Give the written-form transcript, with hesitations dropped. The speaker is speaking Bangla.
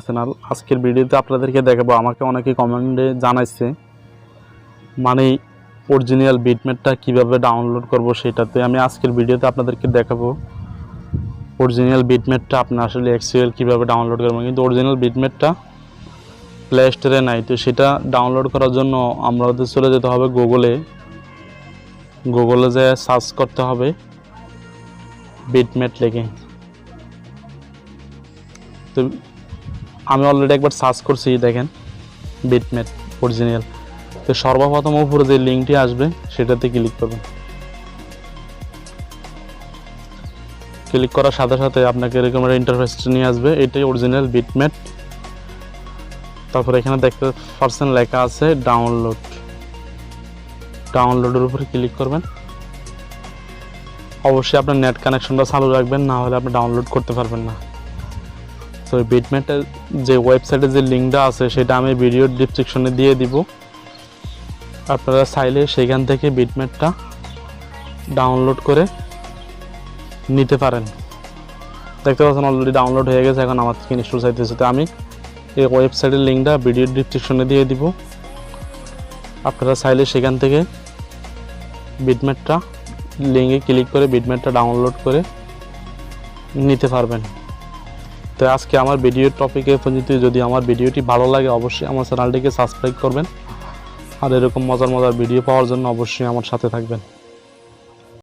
চ্যানেল আজকের ভিডিওতে আপনাদেরকে দেখাবো আমাকে অনেকে কমেন্টে জানাইছে মানে অরিজিনাল বিটমেটটা কিভাবে ডাউনলোড করব সেটাতে আমি আজকের ভিডিওতে আপনাদেরকে দেখাবো অরিজিনাল বিটমেটটা আপনি আসলে এক্সএল কিভাবে ডাউনলোড করবেন কিন্তু অরিজিনাল বিটমেটটা প্লে স্টোরে নাই তো সেটা ডাউনলোড করার জন্য আমাদের চলে যেতে হবে গুগলে যে সার্চ করতে হবে বিটমেট লিখে তো আমি অলরেডি একবার সার্চ করছি দেখেন বিটমেট অরিজিনাল তো সর্বপ্রথম উপরে যে লিঙ্কটি আসবে সেটাতে ক্লিক করবেন ক্লিক করার সাথে সাথে আপনাকে এরকম একটা ইন্টারফেস নিয়ে আসবে এটাই অরিজিনাল বিটমেট তারপর এখানে দেখতে পাচ্ছেন লেখা আছে ডাউনলোডের উপরে ক্লিক করবেন অবশ্যই আপনার নেট কানেকশনটা চালু রাখবেন না হলে আপনি ডাউনলোড করতে পারবেন না তো বিটমেটের যে ওয়েবসাইটে যে লিঙ্কটা আছে সেটা আমি ভিডিওর ডেসক্রিপশনে দিয়ে দিব আপনারা চাইলে সেখান থেকে বিটমেটটা ডাউনলোড করে নিতে পারেন দেখতে পাচ্ছেন অলরেডি ডাউনলোড হয়ে গেছে এখন আমার থেকে ইনস্টল চাইতেছে তো আমি এই ওয়েবসাইটের লিঙ্কটা ভিডিওর ডেসক্রিপশনে দিয়ে দিব আপনারা চাইলে সেখান থেকে বিটমেটটা লিঙ্কে ক্লিক করে বিটমেটটা ডাউনলোড করে নিতে পারবেন তো আজকে আমার ভিডিওর টপিকে পর্যন্ত যদি আমার ভিডিওটি ভালো লাগে অবশ্যই আমার চ্যানেলটিকে সাবস্ক্রাইব করবেন আর এরকম মজার ভিডিও পাওয়ার জন্য অবশ্যই আমার সাথে থাকবেন।